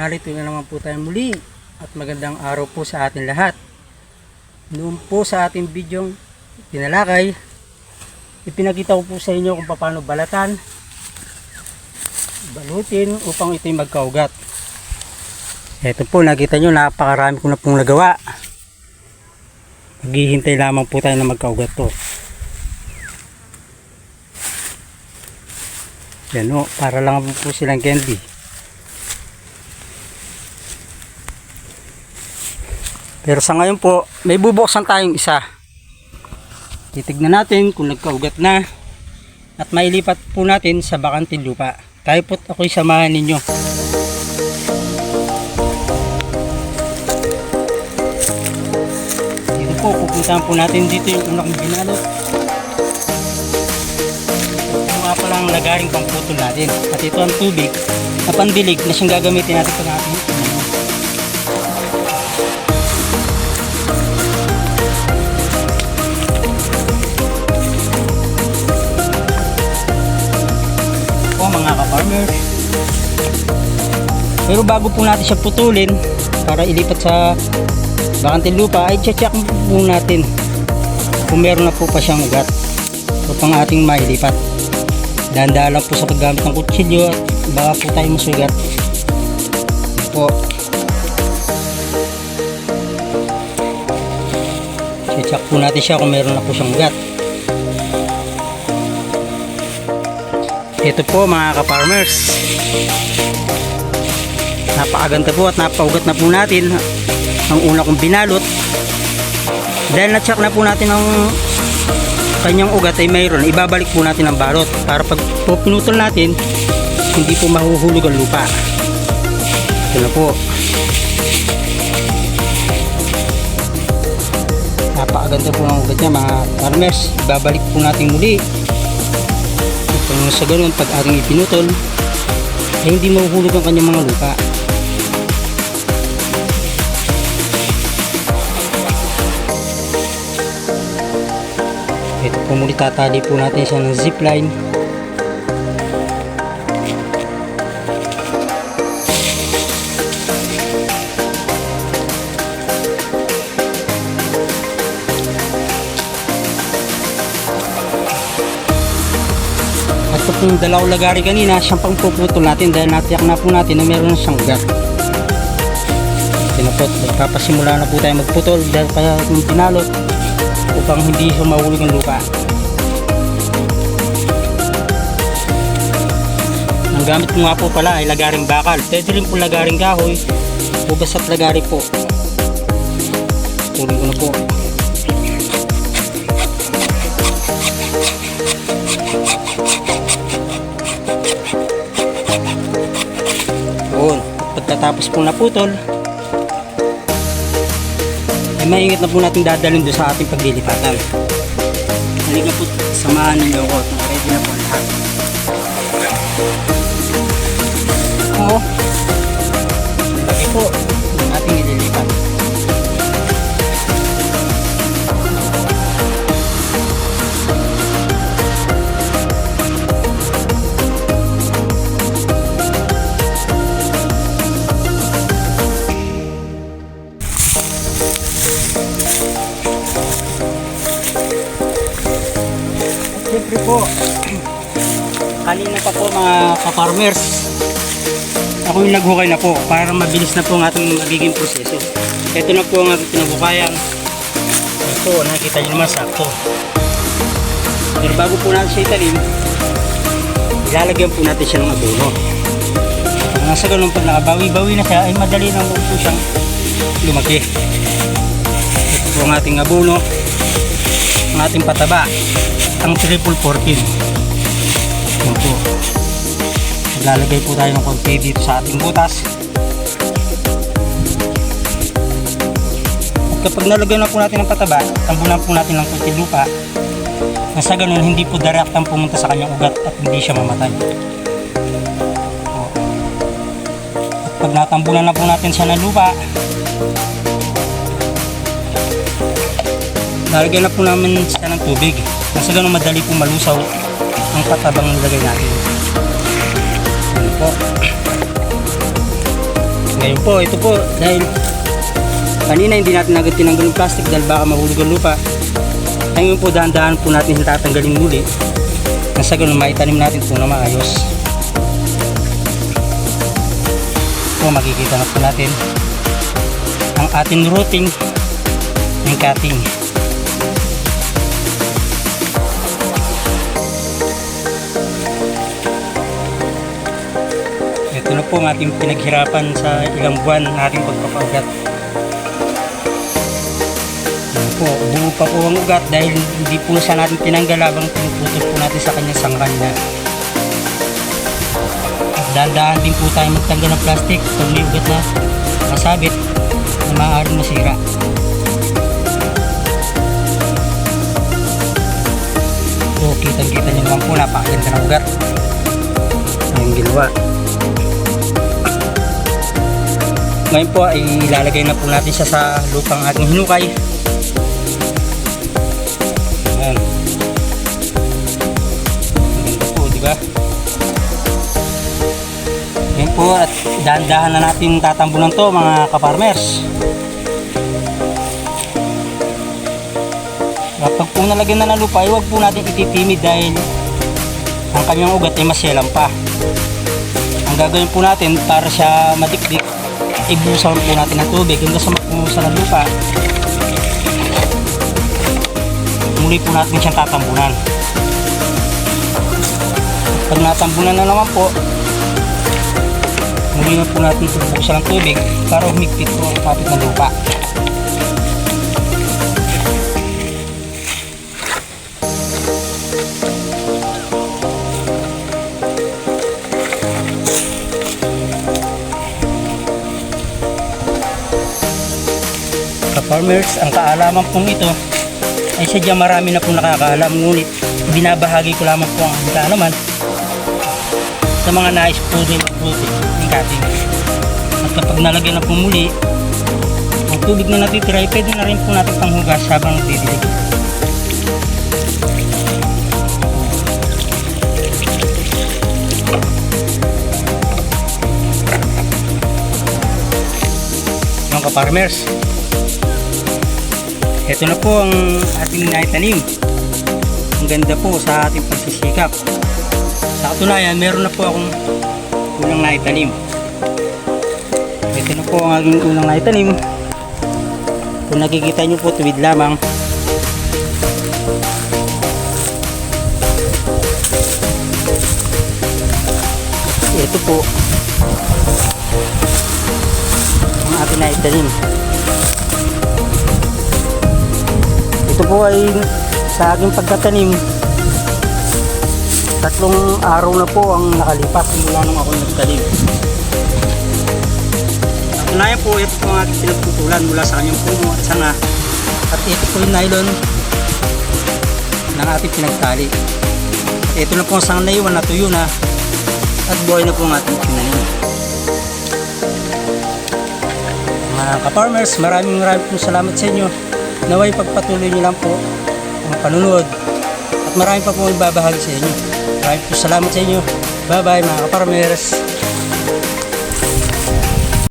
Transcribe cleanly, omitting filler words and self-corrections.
Narito na naman po tayo muli at magandang araw po sa atin lahat. Noon po sa ating bidyong tinalakay, ipinakita ko po sa inyo kung paano balatan, balutin upang ito'y magkaugat. Ito po, nakita nyo, napakarami ko na pong nagawa. Maghihintay lamang po tayo na magkaugat to. Yan o, para lang po silang candy. Pero sa ngayon po, may bubuksan tayong isa. Titignan natin kung nagkaugat na at mailipat po natin sa bakanting lupa. Tayo po't ako'y samahan ninyo. Dito po, pupuntahan po natin dito yung unang binalot. Ito nga palang lagaring pangputol natin. At ito ang tubig na pandilig na siyang gagamitin natin pag natin. Mga ka-farmer, pero bago po natin siya putulin para ilipat sa bakanting lupa, ay check po natin kung meron na po pa siyang ugat upang ating mailipat. Dahan-dahan lang po sa paggamit ng kutsilyo at baka po tayo masugat po. Check po natin siya kung meron na po siyang ugat. Ito po mga ka-farmers, napakaganda po at napaugat na po natin ang una kong binalot. Dahil na-check na po natin ang kanyang ugat ay mayroon, ibabalik po natin ang balot para pag po pinutol natin, hindi po mahuhulog ang lupa. Ito na po. Napakaganda po ng ugat niya mga farmers. Ibabalik po natin muli. Kung sa ganun, pag ating ipinutol ay hindi mahuhulog ang kanyang mga lupa. Ito po muli, tatali po natin siya ng zipline. Ito pong dalawang lagari kanina, siyang pang puputol natin dahil natiyak na po natin na meron na siyang ugat. Pinapot, magpapasimula na po tayo magputol dahil kaya itong pinalot upang hindi siya mahulog ang lupa. Ang gamit ko nga po pala ay lagaring bakal. Pwede rin po lagaring kahoy o basta't lagari po. Tuloy ko na po. Pagkatapos po naputol ay maingat na po natin dadalhin doon sa ating paglilipatan. Halika po, samahan ninyo ako at ready na po lahat. Oo, lagi po yung ating ililipat. Siyempre po, kanina pa po mga ka-farmers, ako yung naghukay na po para mabilis na po ang ating magiging proseso. Ito na po ang ating pinabukayan. Ito, nakita nyo naman sakto. Pero bago po natin siya italim, ilalagyan po natin siya ng abono. Kung nasa ganun po nakabawi-bawi na siya, ay madali na po siyang lumaki. Ito po ang ating abono, ang ating pataba, ang triple 14. Yan po. Maglalagay po tayo ng konti dito sa ating butas. At kapag nalagyan na po natin ng pataba, tambunan po natin ng konti lupa. Na sa ganun, hindi po direct ang pumunta sa kanyang ugat at hindi siya mamatay. At pag natambunan na po natin siya ng lupa, lalagyan na po namin siya ng tubig. Nasa ganun madali po malusaw ang patabang nilagay natin. Ano po. Ngayon po, ito po, dahil kanina hindi natin agad tinanggal yung plastic dahil baka mahulog ang lupa. Ngayon po, dahan-dahan po natin tatanggalin muli. Nasa ganun, maitanim natin po na maayos. Po, makikita na po natin ang ating routing ng cutting. Ito na po ang ating pinaghirapan sa ilang buwan ng ating pagpapaugat. Po, buo pa po ang ugat dahil hindi po siya natin tinanggal habang pinuputol po natin sa kanyang sangkan niya. At dahan-dahan din po tayo magtanggal ng plastic kung may ugat na masabit na maaaring masira. So, kitang-kita nyo naman po, napakaganda ng ugat ang ginawa. Ngayon po ay ilalagay na po natin siya sa lupang ating hinukay. Ayan. Maganda po, di ba? Ngayon po, at dahan-dahan na natin tatambunan to mga ka-farmers. Kapag po nalagyan na ng lupa, huwag po natin ititimid dahil ang kanyang ugat ay masyelang pa. Ang gagawin po natin para siya madikdik, ibusan po natin ng tubig hanggang sa mapunusan ng lupa. Muli po natin siyang tatambunan. Pag natambunan na naman po, muli na po natin ibusan ng tubig para humigpit po ang kapit ng lupa. Farmers, ang kaalaman pong ito ay sadyang marami na pong nakakaalam, ngunit binabahagi ko lamang po ang kaalaman sa mga nais po din ng cutting. At kapag nalagyan na po muli ang tubig na natitira, pwede na rin po natin panghugas habang nagdidilig. Mga ka-farmers, ito na po ang ating naitanim. Ang ganda po sa ating pagsisikap. Sa katunayan, meron na po akong unang naitanim. Ito na po ang aking unang naitanim. Kung nakikita nyo po, tuwid lamang. Ito po ang ating naitanim. Ito po ay sa aking pagtatanim, 3 araw na po ang nakalipas mula nung ako nagtanim. Katunayan po, ito po ang aking pinagputulan mula sa kanyang puno at sanga. At ito po yung nylon ng ating pinagtali. At ito na po ang sanga na iwan, natuyo na at buhay na po ang ating tinanim. Mga ka-farmers, maraming po salamat sa inyo. Naway pagpatuloy nyo lang po ang panunood at marami pa po ibabahagi sa inyo. Maraming po salamat sa inyo. Bye bye mga ka-farmers.